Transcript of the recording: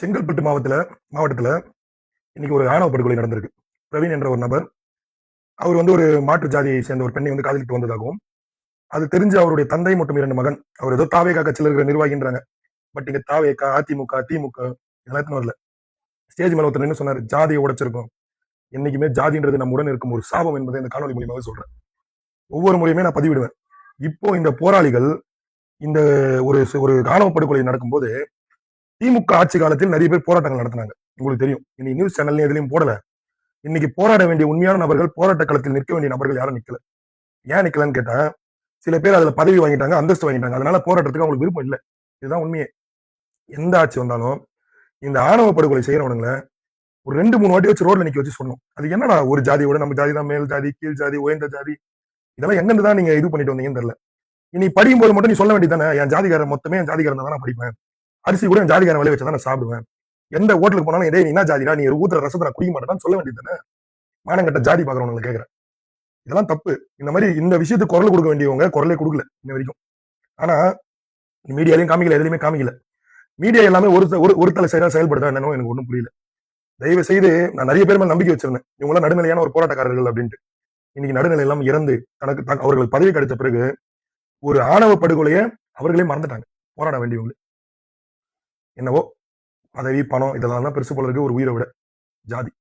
செங்கல்பட்டு மாவட்டத்துல இன்னைக்கு ஒரு ஆணவ படுகொலை நடந்திருக்கு. பிரவீன் என்ற ஒரு நபர், அவர் வந்து ஒரு மாற்று ஜாதியை சேர்ந்த ஒரு பெண்ணை வந்து காதலித்து வந்ததாகவும், அது தெரிஞ்சு அவருடைய தந்தை மற்றும் 2 மகன், அவர் ஏதோ தாவேகா கட்சியில் இருக்கிற நிர்வாகின்றாங்க. பட் இங்க தாவேகா, அதிமுக, திமுக இதெல்லாம் வரல. ஸ்டேஜ் மேல ஒருத்தர் நின்னு சொன்னாரு, ஜாதியை உடைச்சிருக்கோம். என்னைக்குமே ஜாதின்றது நம்முடன் இருக்கும் ஒரு சாபம் என்பதை இந்த காணொலி மூலியமாக சொல்றேன். ஒவ்வொரு முறையுமே நான் பதிவிடுவேன். இப்போ இந்த போராளிகள் இந்த ஒரு ஒரு ஆணவ படுகொலை நடக்கும்போது திமுக ஆட்சி காலத்தில் நிறைய பேர் போராட்டங்கள் நடத்தினாங்க. உங்களுக்கு தெரியும். இன்னைக்கு நியூஸ் சேனல்ல எதுலயும் போடல. இன்னைக்கு போராட வேண்டிய உண்மையான நபர்கள், போராட்ட களத்தில் நிற்க வேண்டிய நபர்கள் யாரும் நிக்கல. ஏன் நிக்கலன்னு கேட்டா, சில பேர் அதுல பதவி வாங்கிட்டாங்க, அந்தஸ்து வாங்கிட்டாங்க. அதனால போராட்டத்துக்கு அவங்களுக்கு விருப்பம் இல்ல. இதுதான் உண்மையே. எந்த ஆட்சி வந்தாலும் இந்த ஆணவ படுகொலை செய்யறவனுங்களை ஒரு 2, 3 வாட்டி வச்சு ரோட்ல நிக்க வச்சு சொன்னோம். அது என்னடா ஒரு ஜாதியோட நம்ம ஜாதி தான் மேல் ஜாதி, கீழ் ஜாதி, உயர்ந்த ஜாதி, இதெல்லாம் எங்கிருந்து தான் நீங்க இது பண்ணிட்டு வந்தீங்கன்னு தெரியல. இனி படிக்கும் போது மட்டும் நீ சொல்ல வேண்டியதானே, என் ஜாதிகாரன் மொத்தமே என் ஜாதிகாரன் தான் நான் படிப்பேன். அரிசி கூட என் ஜாதிகாரன் விலை வச்சு தான் நான் சாப்பிடுவேன். எந்த ஹோட்டலுக்கு போனாலும் டேய் நீ என்ன ஜாதிடா, நீ ஊத்துற ரசத்தை நான் குடிக்க மாட்டேன்னு சொல்ல வேண்டியது தானே. மானங்கட்ட ஜாதி பாக்குறவங்களை கேட்கிறேன். இதெல்லாம் தப்பு. இந்த மாதிரி இந்த விஷயத்துக்கு குரல் கொடுக்க வேண்டியவங்க குரலே கொடுக்கல இன்ன வரைக்கும். ஆனா மீடியாலையும் காமிக்கல, எதுலையுமே காமிக்கல. மீடியா எல்லாமே ஒரு தலை சைடா செயல்படுதா என்னன்னு எனக்கு ஒன்றும் புரியல. தயவு செய்து நான் நிறைய பேர் மேல நம்பிக்கை வச்சிருந்தேன், இவங்க நடுநிலையான ஒரு போராட்டக்காரர்கள் அப்படின்ட்டு. இன்னைக்கு நடுநிலை எல்லாம் இறந்து அவர்கள் பதவி கிடைச்ச பிறகு ஒரு ஆணவ படுகொலையை அவர்களே மறந்துட்டாங்க. போராட வேண்டியவங்க என்னவோ பதவி, பணம் இதெல்லாம் தான் பெருசு போல இருக்கு ஒரு உயிரை விட. ஜாதி